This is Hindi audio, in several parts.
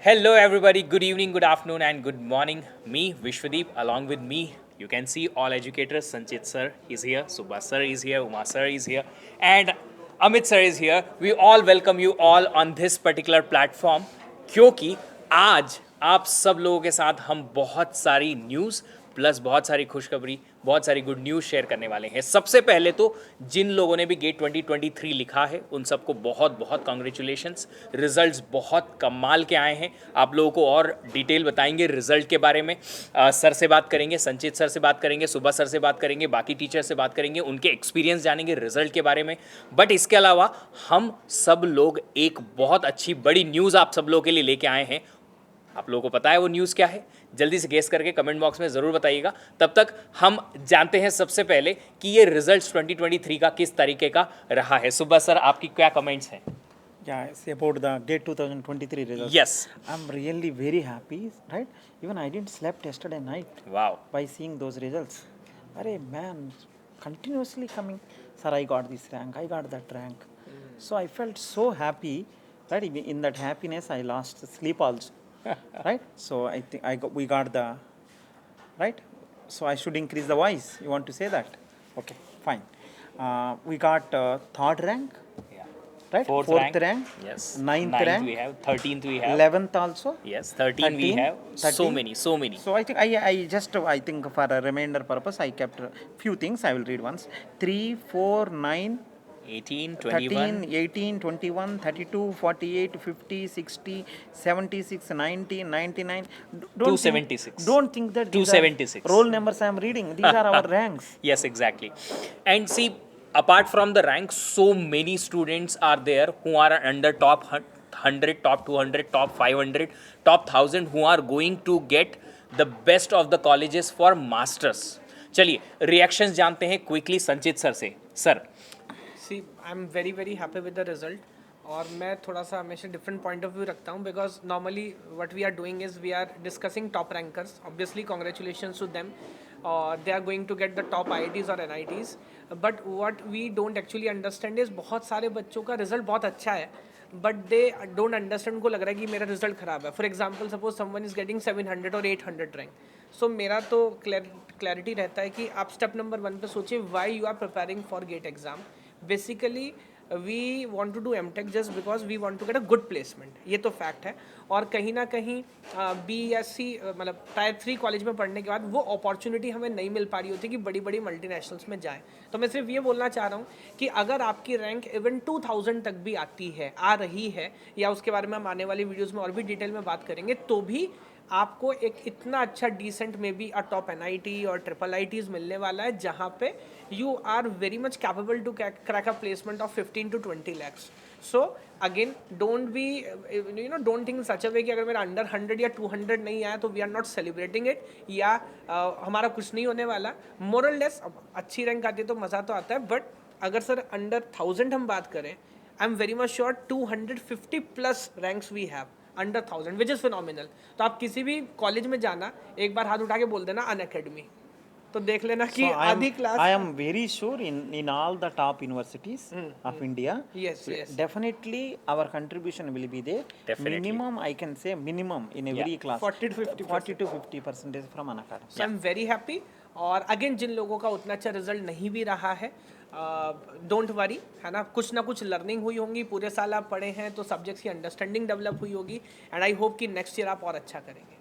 Hello, everybody. Good evening, good afternoon, and good morning. Me, Vishwadeep, along with me, you can see all educators. Sanchit sir is here, Subhas sir is here, Uma sir is here, and Amit sir is here. We all welcome you all on this particular platform क्योंकि आज आप सब लोगों के साथ हम बहुत सारी न्यूज़ प्लस बहुत सारी खुशखबरी बहुत सारी गुड न्यूज़ शेयर करने वाले हैं। सबसे पहले तो जिन लोगों ने भी गेट 2023 लिखा है उन सबको बहुत बहुत कॉन्ग्रेचुलेशंस। रिजल्ट्स बहुत कमाल के आए हैं। आप लोगों को और डिटेल बताएंगे रिजल्ट के बारे में। सर से बात करेंगे, संचित सर से बात करेंगे, सुबह सर से बात करेंगे, बाकी टीचर से बात करेंगे, उनके एक्सपीरियंस जानेंगे रिजल्ट के बारे में। बट इसके अलावा हम सब लोग एक बहुत अच्छी बड़ी न्यूज़ आप सब लोगों के लिए लेके आए हैं। आप लोगों को पता है वो न्यूज़ क्या है? जल्दी से गेस करके कमेंट बॉक्स में ज़रूर बताइएगा। तब तक हम जानते हैं सबसे पहले कि ये रिजल्ट्स 2023 का किस तरीके का रहा है। सुबह सर, आपकी क्या कमेंट्स हैं? Yeah, it's about the GATE 2023 results. Yes. I'm really very happy, right? Even I didn't slept yesterday night Wow. by seeing those results. Arey man, continuously coming, sir, I got this rank, I got that rank. So I felt so happy, right? In that happiness, I lost sleep also, right? So I think we got the, right? So I should increase the voice. You want to say that? Okay, fine. We got third rank. Right? Fourth rank. Yes. Ninth rank. we have. 13th we have. 11th also. Yes. 13 we have. 13. So many. So I think I think for a remainder purpose I kept a few things. I will read once. 3, 4, 9, 18, 13, 21. 18, 21, 32, 48, 50, 60, 76, 90, 99. Don't 276. Don't think that these are 276. roll numbers I am reading. These are our ranks. Yes, exactly. And see, apart from the rank, so many students are there who are under top 100, top 200, top 500, top 1000 who are going to get the best of the colleges for masters. चलिए रिएक्शंस जानते हैं क्विकली संचित सर से। Sir, see I am very very happy with the result. और मैं थोड़ा सा हमेशा डिफरेंट पॉइंट ऑफ व्यू रखता हूँ because normally what we are doing is we are discussing top rankers, obviously congratulations to them, they are going to get the top IITs और NITs, but what we don't actually understand is बहुत सारे बच्चों का रिजल्ट बहुत अच्छा है बट दे डोंट अंडरस्टैंड, उनको लग रहा है कि मेरा रिजल्ट ख़राब है। For example suppose someone is getting 700 और 800 रैंक, सो मेरा तो क्लैरिटी रहता है कि आप स्टेप नंबर 1 पे सोचिए why you are preparing for GATE exam. Basically we want to do MTech just because we want to get a good placement, ये तो फैक्ट है। और कहीं ना कहीं BSc मतलब टायर 3 कॉलेज में पढ़ने के बाद वो अपॉर्चुनिटी हमें नहीं मिल पा रही होती कि बड़ी बड़ी मल्टीनेशनल्स में जाएं। तो मैं सिर्फ ये बोलना चाह रहा हूँ कि अगर आपकी रैंक इवन 2000 तक भी आती है, आ रही है, या उसके बारे में हम आने वाली वीडियोज़ में और भी डिटेल में बात करेंगे, तो भी आपको एक इतना अच्छा डिसेंट में भी अ टॉप NIT और IIITs मिलने वाला है जहाँ पे you are very much capable to crack a placement of 15 to 20 lakhs। So again don't be don't think such a way कि अगर मेरा अंडर 100 या 200 नहीं आया तो we are not celebrating it या हमारा कुछ नहीं होने वाला। मोरल लेस अच्छी रैंक आती है तो मज़ा तो आता है, बट अगर सर अंडर 1000 हम बात करें, I am very much sure 250 plus ranks we have under 1000 which is phenomenal. तो आप किसी भी कॉलेज में जाना, एक बार हाथ उठा के बोल देना अनअकैडमी, तो देख लेना कि आधी class. I am very sure in all the top universities of India. Yes, yes. Definitely our contribution will be there. Definitely. Minimum, I can say minimum in every class. 40 to 50%. 40 to 50% from an academy. So I am very happy. और अगेन जिन लोगों का उतना अच्छा रिजल्ट नहीं भी रहा है, डोंट वरी, है ना, कुछ ना कुछ लर्निंग हुई होंगी, पूरे साल आप पढ़े हैं तो सब्जेक्ट्स की अंडरस्टैंडिंग डेवलप हुई होगी, एंड आई होप कि नेक्स्ट ईयर आप और अच्छा करेंगे।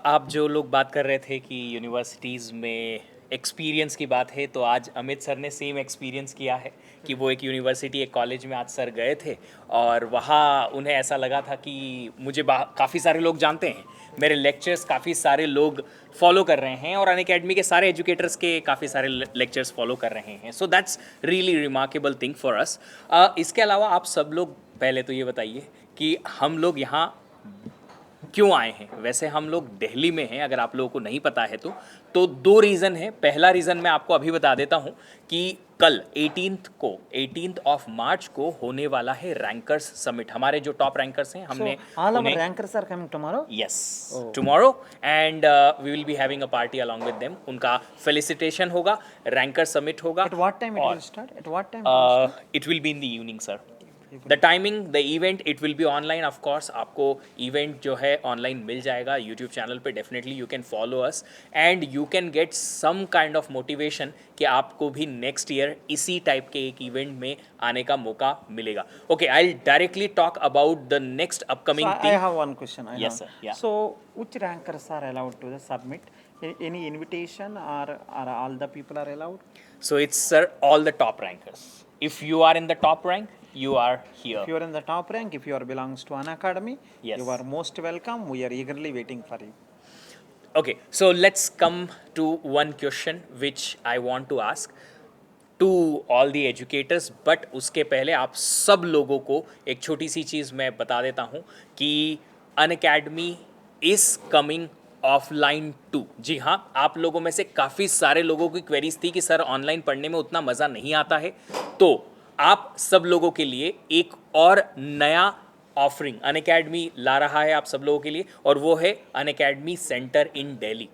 आप जो लोग बात कर रहे थे कि यूनिवर्सिटीज़ में एक्सपीरियंस की बात है, तो आज अमित सर ने सेम एक्सपीरियंस किया है कि वो एक यूनिवर्सिटी, एक कॉलेज में आज सर गए थे और वहाँ उन्हें ऐसा लगा था कि मुझे काफ़ी सारे लोग जानते हैं, मेरे लेक्चर्स काफ़ी सारे लोग फॉलो कर रहे हैं और अनअकैडमी के सारे एजुकेटर्स के काफ़ी सारे लेक्चर्स फॉलो कर रहे हैं। So that's really remarkable thing for us. इसके अलावा आप सब लोग पहले तो ये बताइए कि हम लोग यहाँ क्यों आए हैं। वैसे हम लोग दिल्ली में हैं, अगर आप लोगों को नहीं पता है तो 2 रीज़न है। पहला रीज़न मैं आपको अभी बता देता हूँ कि कल 18th of March को होने वाला है रैंकर्स समिट। हमारे जो टॉप रैंकर्स हैं हमने All our rankers are coming tomorrow. Yes, tomorrow, and we will be having a party along with them. उनका felicitation होगा, रैंकर समिट होगा। At what time it will start? At what time? It will start? It will be in the evening, sir. The timing the event it will be online of course. आपको इवेंट जो है ऑनलाइन मिल जाएगा यूट्यूब चैनल पे. Definitely you can follow us and you can get some kind of motivation कि आपको भी नेक्स्ट ईयर इसी टाइप के एक इवेंट में आने का मौका मिलेगा. Okay, I will directly talk about the next So upcoming I thing. have one question. I Yes, have. sir. Yeah. So which rankers are allowed to submit? Any invitation or all the people are allowed? So it's, sir, all the top rankers. If you are in the top rank, you are here. If you are in the top rank, if you are belongs to an academy, Yes. you are most welcome. We are eagerly waiting for you. Okay, so let's come to one question which I want to ask to all the educators. But उसके पहले आप सब लोगों को एक छोटी सी चीज़ मैं बता देता हूँ कि Unacademy is coming offline too. जी हाँ, आप लोगों में से काफ़ी सारे लोगों की क्वेरीज थी कि सर ऑनलाइन पढ़ने में उतना मज़ा नहीं आता है. तो आप सब लोगों के लिए एक और नया ऑफरिंग अनअकैडमी ला रहा है आप सब लोगों के लिए, और वो है अनअकैडमी सेंटर इन दिल्ली.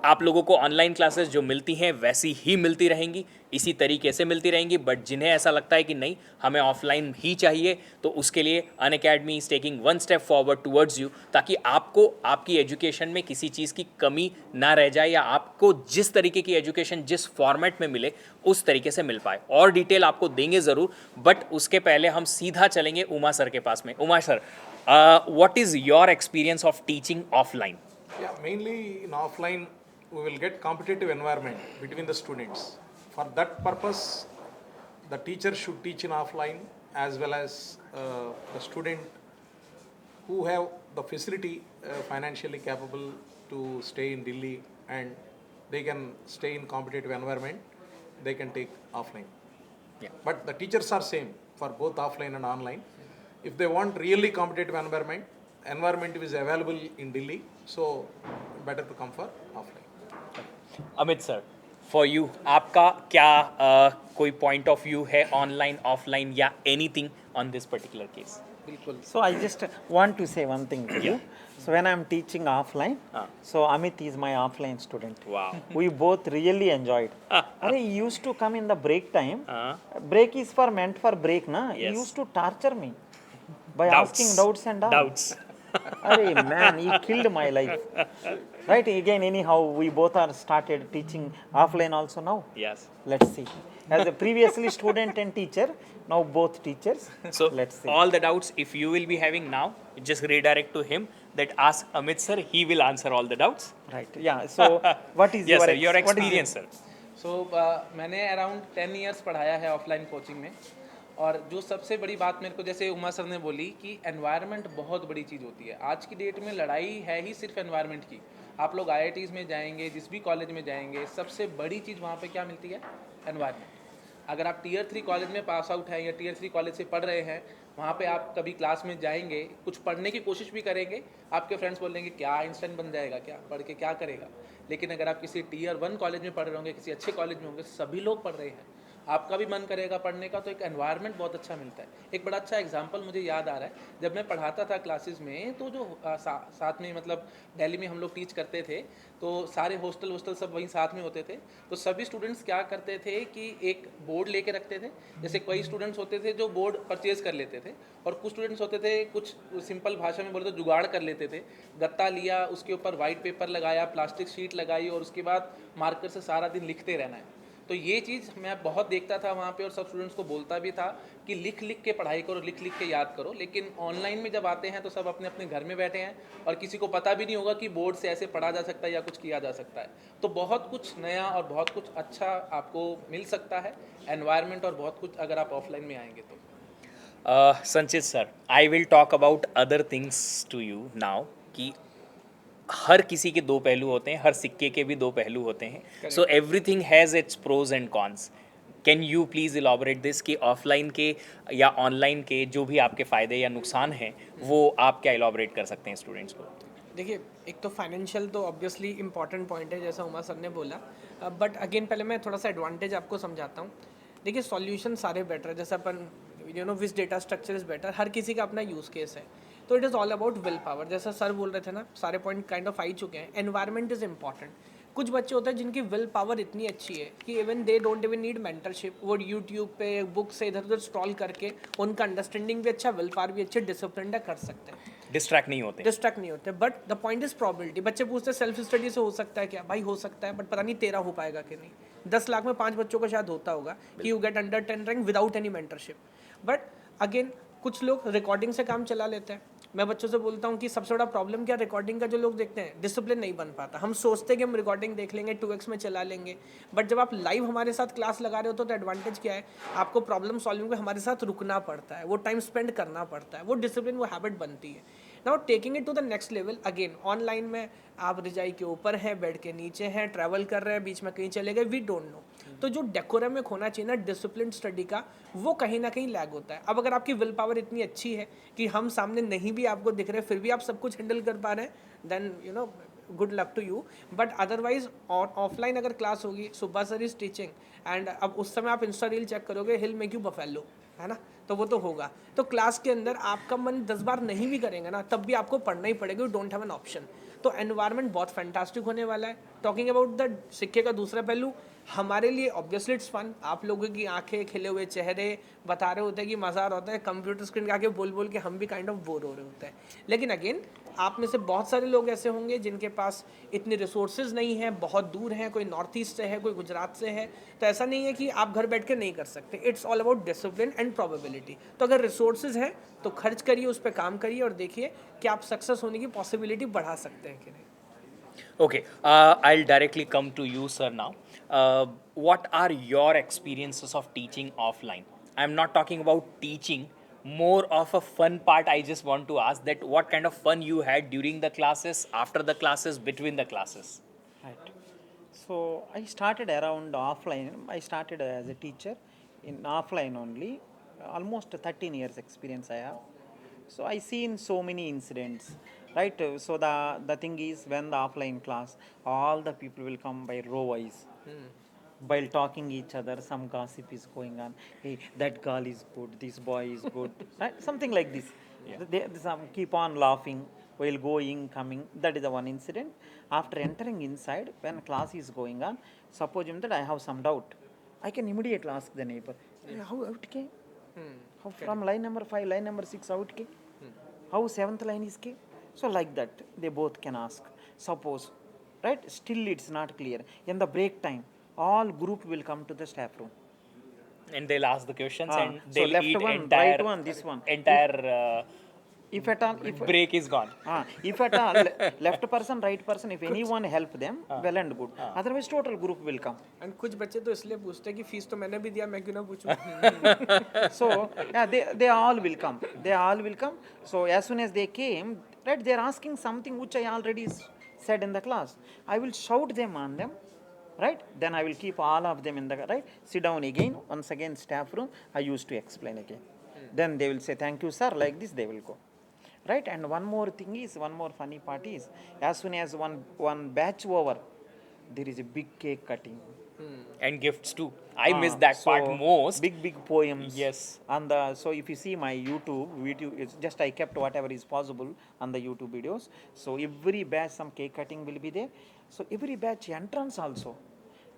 आप लोगों को ऑनलाइन क्लासेस जो मिलती हैं वैसी ही मिलती रहेंगी, इसी तरीके से मिलती रहेंगी. बट जिन्हें ऐसा लगता है कि नहीं हमें ऑफलाइन ही चाहिए, तो उसके लिए Unacademy is taking one step forward towards you, ताकि आपको आपकी एजुकेशन में किसी चीज़ की कमी ना रह जाए, या आपको जिस तरीके की एजुकेशन जिस फॉर्मेट में मिले उस तरीके से मिल पाए. और डिटेल आपको देंगे ज़रूर, बट उसके पहले हम सीधा चलेंगे उमा सर के पास में. Uma sir, what is your experience of teaching offline? Yeah, mainly in offline, we will get competitive environment between the students. For that purpose, the teacher should teach in offline, as well as the student who have the facility financially capable to stay in Delhi, and they can stay in competitive environment, they can take offline. Yeah. But the teachers are same for both offline and online. If they want really competitive environment is available in Delhi, so better to come for offline. Amit sir, for you आपका क्या कोई पॉइंट ऑफ व्यू है ऑनलाइन ऑफलाइन या anything on this particular case? बिल्कुल. So I just want to say one thing to you. So when I'm teaching offline, so Amit is my offline student. Wow. We both really enjoyed. Are he used to come in the break time. Break is meant for break, na? Yes. He used to torture me by Doubts. asking doubts and all. Doubts. Arey man, he killed my life. Right? Again, anyhow, we both are started teaching offline also now. Yes. Let's see. As a previously student and teacher, now both teachers. So let's see. all the doubts if you will be having now, just redirect to him, that ask Amit sir, he will answer all the doubts. Right. Yeah. So what is Yes your sir, your what is experience sir. सो मैंने अराउंड 10 ईयर्स पढ़ाया है ऑफलाइन कोचिंग में. और जो सबसे बड़ी बात मेरे को, जैसे उमा सर ने बोली कि एनवायरनमेंट बहुत बड़ी चीज़ होती है. आज की डेट में लड़ाई है ही सिर्फ एनवायरनमेंट की. आप लोग IITs में जाएंगे, जिस भी कॉलेज में जाएंगे, सबसे बड़ी चीज़ वहाँ पे क्या मिलती है? एनवायरनमेंट. अगर आप Tier 3 कॉलेज में पास आउट हैं या Tier 3 कॉलेज से पढ़ रहे हैं, वहाँ पे आप कभी क्लास में जाएंगे, कुछ पढ़ने की कोशिश भी करेंगे, आपके फ्रेंड्स बोलेंगे क्या आइंस्टाइन बन जाएगा, क्या पढ़ के क्या करेगा. लेकिन अगर आप किसी Tier 1 कॉलेज में पढ़ रहे होंगे, किसी अच्छे कॉलेज में होंगे, सभी लोग पढ़ रहे हैं, आपका भी मन करेगा पढ़ने का, तो एक एनवायरनमेंट बहुत अच्छा मिलता है. एक बड़ा अच्छा एग्जांपल मुझे याद आ रहा है, जब मैं पढ़ाता था क्लासेस में, तो जो साथ में मतलब दिल्ली में हम लोग टीच करते थे, तो सारे हॉस्टल सब वहीं साथ में होते थे. तो सभी स्टूडेंट्स क्या करते थे कि एक बोर्ड लेके रखते थे. जैसे कई स्टूडेंट्स होते थे जो बोर्ड परचेज कर लेते थे, और कुछ स्टूडेंट्स होते थे, कुछ सिंपल भाषा में बोले तो जुगाड़ कर लेते थे. गत्ता लिया, उसके ऊपर वाइट पेपर लगाया, प्लास्टिक शीट लगाई, और उसके बाद मार्कर से सारा दिन लिखते रहना है. तो ये चीज़ मैं बहुत देखता था वहाँ पे, और सब स्टूडेंट्स को बोलता भी था कि लिख लिख के पढ़ाई करो, लिख लिख के याद करो. लेकिन ऑनलाइन में जब आते हैं तो सब अपने अपने घर में बैठे हैं, और किसी को पता भी नहीं होगा कि बोर्ड से ऐसे पढ़ा जा सकता है या कुछ किया जा सकता है. तो बहुत कुछ नया और बहुत कुछ अच्छा आपको मिल सकता है एनवायरनमेंट, और बहुत कुछ अगर आप ऑफलाइन में आएंगे तो. Sanchit sir, I will talk about other things to you now, कि हर किसी के दो पहलू होते हैं, हर सिक्के के भी दो पहलू होते हैं. So everything has its pros and cons. Can you please elaborate this कि ऑफलाइन के या ऑनलाइन के जो भी आपके फ़ायदे या नुकसान हैं, वो आप क्या इलाबोरेट कर सकते हैं स्टूडेंट्स को? देखिए, एक तो फाइनेंशियल तो ऑब्वियसली इंपॉर्टेंट पॉइंट है, जैसा उमा सर ने बोला. बट अगेन पहले मैं थोड़ा सा एडवांटेज आपको समझाता हूँ. देखिए, सॉल्यूशन सारे बेटर है, जैसे अपन which data structure is better, हर किसी का अपना यूज़ केस है. तो it is all about will power. जैसा सर बोल रहे थे ना, सारे पॉइंट काइंड ऑफ आ ही चुके हैं. Environment is important. कुछ बच्चे होते हैं जिनकी विल पावर इतनी अच्छी है कि even they don't even need mentorship, वो यूट्यूब पे बुक से इधर उधर स्क्रॉल करके उनका अंडरस्टैंडिंग भी अच्छा, विल पावर भी अच्छी, डिसिप्लिन कर सकते हैं, डिस्ट्रैक्ट नहीं होते. डिस्ट्रैक्ट नहीं होते. But the point is probability. बच्चे पूछते हैं सेल्फ स्टडी से हो सकता है क्या? भाई हो सकता है, बट पता नहीं तेरा हो पाएगा कि नहीं. 10 लाख में 5 बच्चों का शायद होता होगा कि you get under 10 rank without any mentorship. But again कुछ लोग रिकॉर्डिंग से काम चला लेते हैं. मैं बच्चों से बोलता हूँ कि सबसे बड़ा प्रॉब्लम क्या रिकॉर्डिंग का जो लोग देखते हैं, डिसिप्लिन नहीं बन पाता. हम सोचते हैं कि हम रिकॉर्डिंग देख लेंगे 2x में चला लेंगे, बट जब आप लाइव हमारे साथ क्लास लगा रहे हो तो एडवांटेज क्या है, आपको प्रॉब्लम सॉल्विंग में हमारे साथ रुकना पड़ता है, वो टाइम स्पेंड करना पड़ता है, वो डिसिप्लिन, वो हैबिट बनती है. Now taking it to the next level, again online में आप रिजाई के ऊपर हैं, बेड के नीचे हैं, ट्रैवल कर रहे हैं, बीच में कहीं चले गए, वी डोंट नो. तो जो डेकोरम में होना चाहिए ना डिसिप्लिन स्टडी का, वो कहीं ना कहीं लैग होता है. अब अगर आपकी विल पावर इतनी अच्छी है कि हम सामने नहीं भी आपको दिख रहे, फिर भी आप सब कुछ हैंडल कर पा रहे हैं, then you know good luck to you. But otherwise offline अगर क्लास होगी, सुबह सर इज टीचिंग, एंड अब उस समय आप इंस्टा रील चेक करोगे, हिल मेक यू बफेलो, है ना, तो वो तो होगा. तो क्लास के अंदर आपका मन 10 बार नहीं भी करेंगे ना, तब भी आपको पढ़ना ही पड़ेगा, you don't have an option. तो एनवायरनमेंट बहुत फैंटास्टिक होने वाला है. टॉकिंग अबाउट द सिक्के का दूसरा पहलू, हमारे लिए ऑब्वियसली इट्स फन. आप लोगों की आंखें, खिले हुए चेहरे बता रहे होते हैं कि मज़ा आ रहा होता है. कंप्यूटर स्क्रीन के आगे बोल बोल के हम भी काइंड ऑफ बोर हो रहे होते हैं. लेकिन अगेन आप में से बहुत सारे लोग ऐसे होंगे जिनके पास इतनी रिसोर्सेज नहीं है, बहुत दूर हैं, कोई नॉर्थ ईस्ट से है, कोई गुजरात से है. तो ऐसा नहीं है कि आप घर बैठ के नहीं कर सकते. It's all about discipline and probability. तो अगर रिसोर्सेज है तो खर्च करिए, उस पर काम करिए और देखिए कि आप सक्सेस होने की पॉसिबिलिटी बढ़ा सकते हैं कि नहीं. Okay, I'll directly come to you, sir, now. What are your experiences of teaching offline? I'm not talking about teaching, more of a fun part. I just want to ask that what kind of fun you had during the classes, after the classes, between the classes? Right. So I started around offline. I started as a teacher in offline only. Almost 13 years experience I have. So I seen so many incidents, right? So the thing is, when the offline class, all the people will come by row wise. While talking each other, some gossip is going on. Hey, that girl is good. This boy is good. Right? Something like this. They some keep on laughing while going, coming. That is the one incident. After entering inside, when class is going on, suppose that I have some doubt, I can immediately ask the neighbor, "Hey, how it came? How from line number 5, line number 6, how it came? How seventh line is came?" So like that, they both can ask. Suppose, right? Still it's not clear. In the break time, all group will come to the staff room. And they'll ask the questions and So they'll left eat one, entire, right one, this one. entire If at all, break is gone. if at all, left person, right person, if anyone help them, well and good. Otherwise, total group will come. And कुछ बच्चे तो इसलिए पूछते हैं कि फीस तो मैंने भी दिया, मैं क्यों ना पूछूं. So yeah, they all will come. They all will come. So as soon as they came, right, they are asking something which I already said in the class. I will shout them on them, right? Then I will keep all of them in the right. Sit down again. Once again, staff room. I used to explain again. Then they will say thank you, sir. Like this, they will go. Right? And one more thing is, one more funny part is, as soon as one batch over, there is a big cake cutting. And gifts too. I miss that part So, most. Big poems. Yes. And the so if you see my YouTube video, it's just I kept whatever is possible on the YouTube videos. So every batch some cake cutting will be there. So every batch entrance also.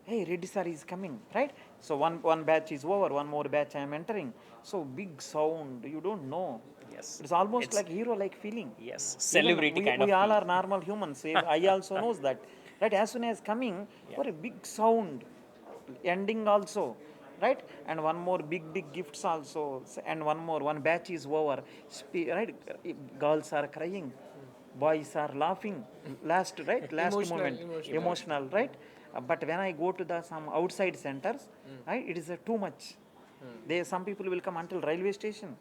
Hey, Reddy sir is coming, right? So one batch is over, one more batch I am entering. So big sound, you don't know. Yes. It's almost like hero-like feeling. Yes. Even Celebrity kind of we all feel. are normal humans. I also knows that. Right? As soon as coming, for a big sound, ending also, right? And one more big gifts also, and one batch is over. Right? Girls are crying, boys are laughing. Last, right? Last moment, emotional, right? But when I go to the some outside centers, right? It is too much. Some people will come until railway station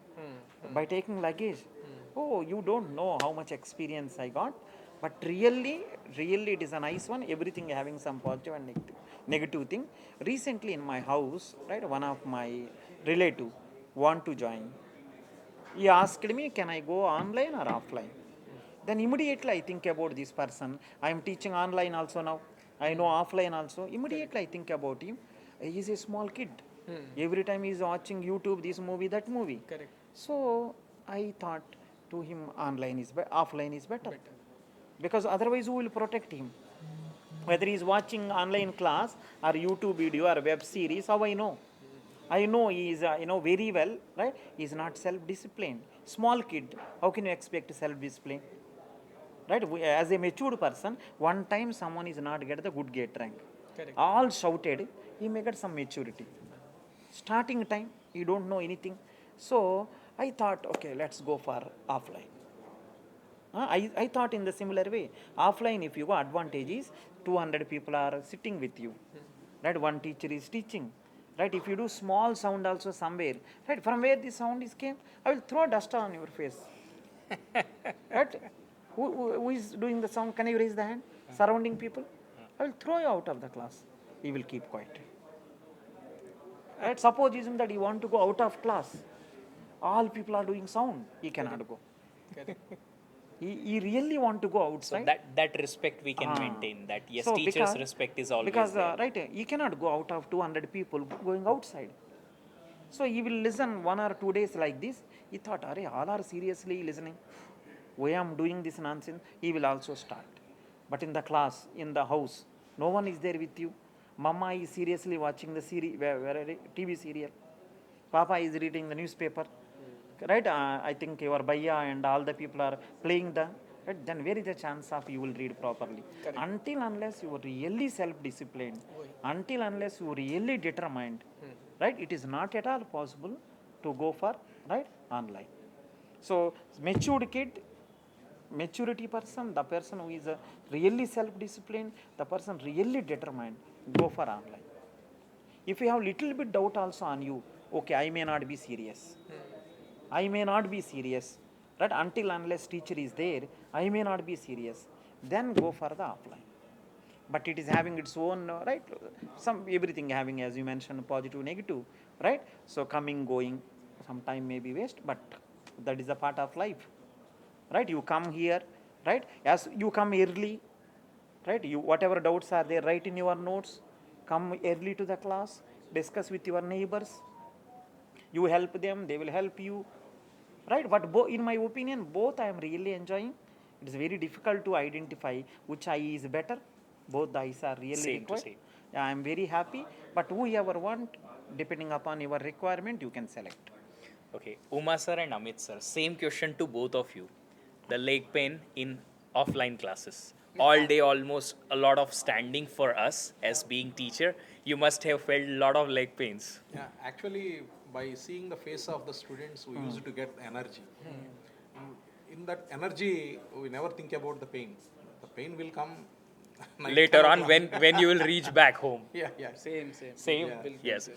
by taking luggage. Oh, you don't know how much experience I got. But really it is a nice one. Everything having some positive and negative thing. Recently in my house, right, one of my relative want to join. He asked me, can I go online or offline? Then immediately I think about this person. I am teaching online also now. I know offline also. Immediately I think about him. He is a small kid. Every time he is watching YouTube, this movie, that movie. Correct. So I thought to him offline is better. Because otherwise who will protect him? Whether he is watching online class or YouTube video or web series, how I know? I know he is, very well, right? He is not self-disciplined. Small kid, how can you expect self-discipline? Right? As a matured person, one time someone is not get the good gate rank. Correct. All shouted, he may get some maturity. Starting time, you don't know anything. So I thought, okay, let's go for offline. I thought in the similar way. Offline, if you go, advantage is 200 people are sitting with you. Right? One teacher is teaching. Right? If you do small sound also somewhere, right? From where the sound is came, I will throw dust on your face. Right? Who is doing the sound? Can you raise the hand? Surrounding people? I will throw you out of the class. He will keep quiet. Right? Suppose isn't that you want to go out of class. All people are doing sound. He cannot go. He really want to go So outside. that respect we can Ah. maintain. That yes, So teachers' because- respect is always Because, there. right, he cannot go out of 200 people going outside. So he will listen 1 or 2 days like this. He thought, Are, all are seriously listening. Why am doing this nonsense? He will also start. But in the class, in the house, no one is there with you. Mama is seriously watching the TV serial. Papa is reading the newspaper. Right? I think your Bhaiya and all the people are playing the. Right? Then where is the chance of you will read properly? Until unless you are really self-disciplined, until unless you are really determined, right? It is not at all possible to go for right online. So matured kid, maturity person, the person who is really self-disciplined, the person really determined, go for online. If you have little bit doubt also on you, okay, I may not be serious. I may not be serious. Right? Until unless teacher is there, I may not be serious. Then go for the offline. But it is having its own, right? Some everything having, as you mentioned, positive, negative, right? So coming, going, some time may be waste, but that is a part of life. Right? You come here, right? As you come early, right? You whatever doubts are there, write in your notes. Come early to the class. Discuss with your neighbors. You help them; they will help you. Right? But in my opinion, both I am really enjoying. It is very difficult to identify which eye is better. Both the eyes are really Same to required. same. Yeah, I am very happy. But whoever want, depending upon your requirement, you can select. Okay, Uma sir and Amit sir, same question to both of you. The leg pain in offline classes. All day, almost a lot of standing for us as being teacher. You must have felt a lot of leg pains. Yeah, actually, by seeing the face of the students, we used to get energy. In that energy, we never think about the pain. The pain will come night Later 10 on, o'clock. when you will reach back home. Yeah. Same same बिल्कुल यस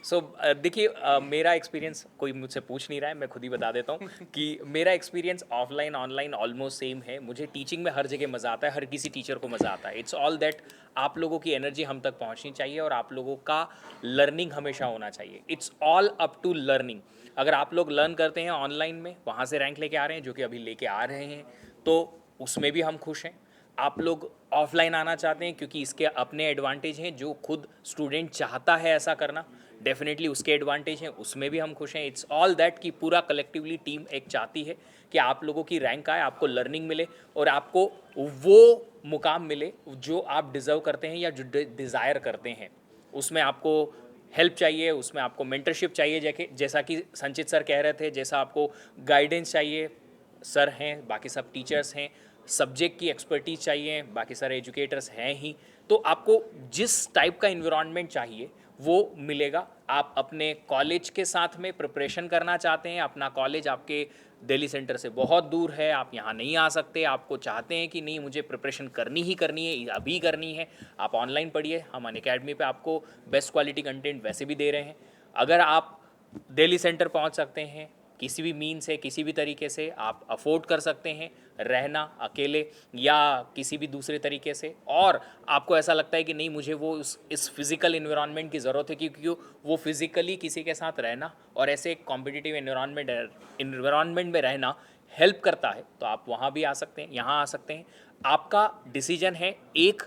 सो देखिए मेरा एक्सपीरियंस कोई मुझसे पूछ नहीं रहा है, मैं खुद ही बता देता हूँ कि मेरा experience offline online almost same है. मुझे टीचिंग में हर जगह मज़ा आता है, हर किसी टीचर को मज़ा आता है. इट्स ऑल दैट आप लोगों की एनर्जी हम तक पहुँचनी चाहिए और आप लोगों का लर्निंग हमेशा होना चाहिए. It's all up to learning. अगर आप लोग लर्न करते हैं ऑनलाइन में, वहाँ से रैंक लेके आ रहे हैं, जो कि अभी लेके आ रहे हैं, तो उसमें भी हम खुश हैं. आप लोग ऑफलाइन आना चाहते हैं क्योंकि इसके अपने एडवांटेज हैं, जो खुद स्टूडेंट चाहता है ऐसा करना, डेफिनेटली उसके एडवांटेज हैं, उसमें भी हम खुश हैं. इट्स ऑल दैट कि पूरा कलेक्टिवली टीम एक चाहती है कि आप लोगों की रैंक आए, आपको लर्निंग मिले और आपको वो मुकाम मिले जो आप डिज़र्व करते हैं या जो डिज़ायर करते हैं. उसमें आपको हेल्प चाहिए, उसमें आपको मेंटरशिप चाहिए, जैसा कि संचित सर कह रहे थे, जैसा आपको गाइडेंस चाहिए, सर हैं, बाकी सब टीचर्स हैं, सब्जेक्ट की एक्सपर्टीज चाहिए, बाकी सारे एजुकेटर्स हैं ही. तो आपको जिस टाइप का इन्वायरमेंट चाहिए वो मिलेगा. आप अपने कॉलेज के साथ में प्रिपरेशन करना चाहते हैं, अपना कॉलेज आपके दिल्ली सेंटर से बहुत दूर है, आप यहाँ नहीं आ सकते, आपको चाहते हैं कि नहीं मुझे प्रिपरेशन करनी है, अभी करनी है, आप ऑनलाइन पढ़िए. हम अनअकैडमी पे आपको बेस्ट क्वालिटी कंटेंट वैसे भी दे रहे हैं. अगर आप दिल्ली सेंटर पहुँच सकते हैं, किसी भी मीन से, किसी भी तरीके से आप अफोर्ड कर सकते हैं रहना अकेले या किसी भी दूसरे तरीके से, और आपको ऐसा लगता है कि नहीं मुझे वो इस फिज़िकल इन्वायरमेंट की ज़रूरत है क्योंकि वो फिज़िकली किसी के साथ रहना और ऐसे एक कॉम्पिटिटिव इन्वायरमेंट में रहना हेल्प करता है, तो आप वहाँ भी आ सकते हैं, यहाँ आ सकते हैं. आपका डिसीजन है एक,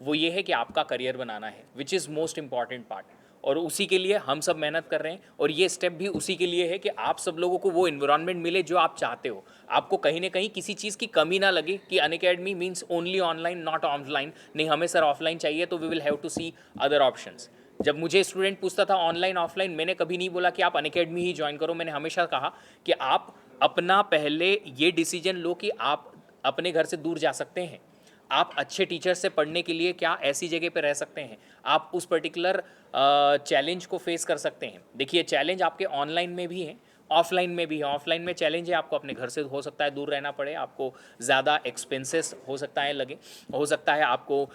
वो ये है कि आपका करियर बनाना है, which is most important part. और उसी के लिए हम सब मेहनत कर रहे हैं और ये स्टेप भी उसी के लिए है कि आप सब लोगों को वो इन्वायरमेंट मिले जो आप चाहते हो, आपको कहीं ना कहीं किसी चीज़ की कमी ना लगे कि Unacademy means only online not offline, नहीं हमें सर ऑफलाइन चाहिए तो we will have to see other options. जब मुझे स्टूडेंट पूछता था ऑनलाइन ऑफलाइन, मैंने कभी नहीं बोला कि आप अनअकैडमी ही ज्वाइन करो, मैंने हमेशा कहा कि आप अपना पहले ये डिसीजन लो कि आप अपने घर से दूर जा सकते हैं, आप अच्छे टीचर से पढ़ने के लिए क्या ऐसी जगह पे रह सकते हैं, आप उस पर्टिकुलर चैलेंज को फेस कर सकते हैं। देखिए चैलेंज आपके ऑनलाइन में भी है, ऑफलाइन में भी है। ऑफलाइन में चैलेंज है, आपको अपने घर से हो सकता है दूर रहना पड़े, आपको ज़्यादा एक्सपेंसेस हो सकता है लगे, हो सकता है आपको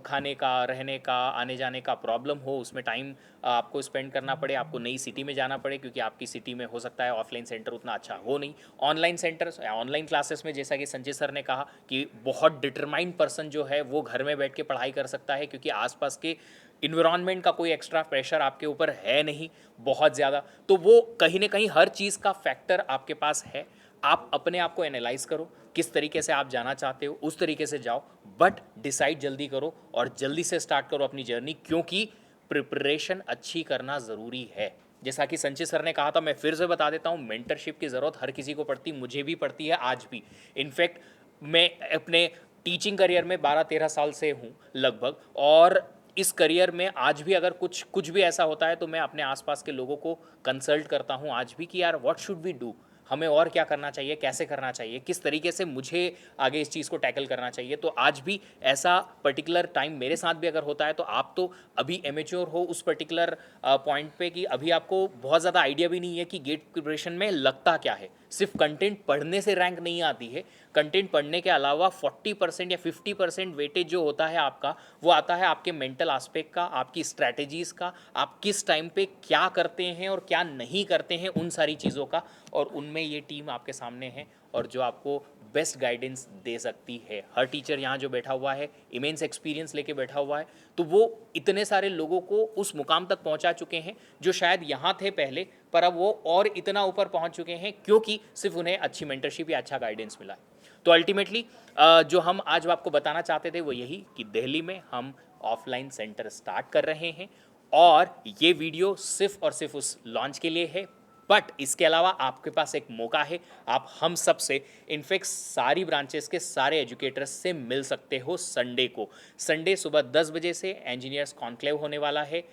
खाने का, रहने का, आने जाने का प्रॉब्लम हो, उसमें टाइम आपको स्पेंड करना पड़े, आपको नई सिटी में जाना पड़े क्योंकि आपकी सिटी में हो सकता है ऑफलाइन सेंटर उतना अच्छा हो नहीं। ऑनलाइन सेंटर्स, ऑनलाइन क्लासेस में जैसा कि संजय सर ने कहा कि बहुत डिटरमाइंड पर्सन जो है वो घर में बैठ के पढ़ाई कर सकता है क्योंकि आसपास के इन्वायरमेंट का कोई एक्स्ट्रा प्रेशर आपके ऊपर है नहीं बहुत ज़्यादा, तो वो कहीं ना कहीं हर चीज़ का फैक्टर आपके पास है। आप अपने आप को एनालाइज करो, किस तरीके से आप जाना चाहते हो उस तरीके से जाओ, बट डिसाइड जल्दी करो और जल्दी से स्टार्ट करो अपनी जर्नी, क्योंकि प्रिपरेशन अच्छी करना ज़रूरी है। जैसा कि संजय सर ने कहा था, मैं फिर से बता देता हूँ, मेंटरशिप की ज़रूरत हर किसी को पड़ती, मुझे भी पड़ती है आज भी। इनफैक्ट मैं अपने टीचिंग करियर में 12-13 साल से हूँ लगभग, और इस करियर में आज भी अगर कुछ भी ऐसा होता है तो मैं अपने आसपास के लोगों को कंसल्ट करता हूँ आज भी कि यार व्हाट शुड वी डू, हमें और क्या करना चाहिए, कैसे करना चाहिए, किस तरीके से मुझे आगे इस चीज़ को टैकल करना चाहिए। तो आज भी ऐसा पर्टिकुलर टाइम मेरे साथ भी अगर होता है तो आप तो अभी एमेच्योर हो उस पर्टिकुलर पॉइंट पे कि अभी आपको बहुत ज़्यादा आइडिया भी नहीं है कि गेट प्रिपरेशन में लगता क्या है। सिर्फ कंटेंट पढ़ने से रैंक नहीं आती है, कंटेंट पढ़ने के अलावा 40% या 50% वेटेज जो होता है आपका, वो आता है आपके मेंटल एस्पेक्ट का, आपकी स्ट्रैटेजीज़ का, आप किस टाइम पे क्या करते हैं और क्या नहीं करते हैं, उन सारी चीज़ों का। और उनमें ये टीम आपके सामने है और जो आपको बेस्ट गाइडेंस दे सकती है। हर टीचर यहाँ जो बैठा हुआ है इमेंस एक्सपीरियंस लेके बैठा हुआ है, तो वो इतने सारे लोगों को उस मुकाम तक पहुँचा चुके हैं जो शायद यहाँ थे पहले, पर अब वो और इतना ऊपर पहुँच चुके हैं क्योंकि सिर्फ उन्हें अच्छी मेंटरशिप या अच्छा गाइडेंस मिला है। तो अल्टीमेटली जो हम आज आपको बताना चाहते थे वो यही कि दिल्ली में हम ऑफलाइन सेंटर स्टार्ट कर रहे हैं और ये वीडियो सिर्फ और सिर्फ उस लॉन्च के लिए है। बट इसके अलावा आपके पास एक मौका है, आप हम सब से, इनफैक्ट सारी ब्रांचेस के सारे एजुकेटर्स से मिल सकते हो संडे को। संडे सुबह 10 बजे से इंजीनियर्स कॉन्क्लेव होने वाला है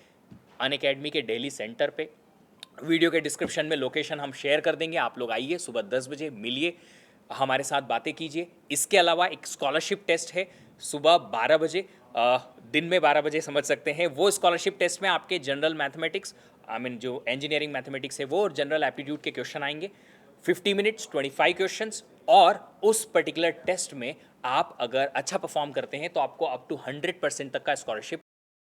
अनअकैडमी के दिल्ली सेंटर पे। वीडियो के डिस्क्रिप्शन में लोकेशन हम शेयर कर देंगे, आप लोग आइए, सुबह 10 बजे मिलिए, हमारे साथ बातें कीजिए। इसके अलावा एक स्कॉलरशिप टेस्ट है सुबह 12 बजे, दिन में 12 बजे समझ सकते हैं। वो स्कॉलरशिप टेस्ट में आपके जनरल मैथमेटिक्स, जो इंजीनियरिंग मैथमेटिक्स है वो, और जनरल एप्टीट्यूड के क्वेश्चन आएंगे, 50 मिनट्स 25 क्वेश्चंस। और उस पर्टिकुलर टेस्ट में आप अगर अच्छा परफॉर्म करते हैं तो आपको अप टू 100% तक का स्कॉलरशिप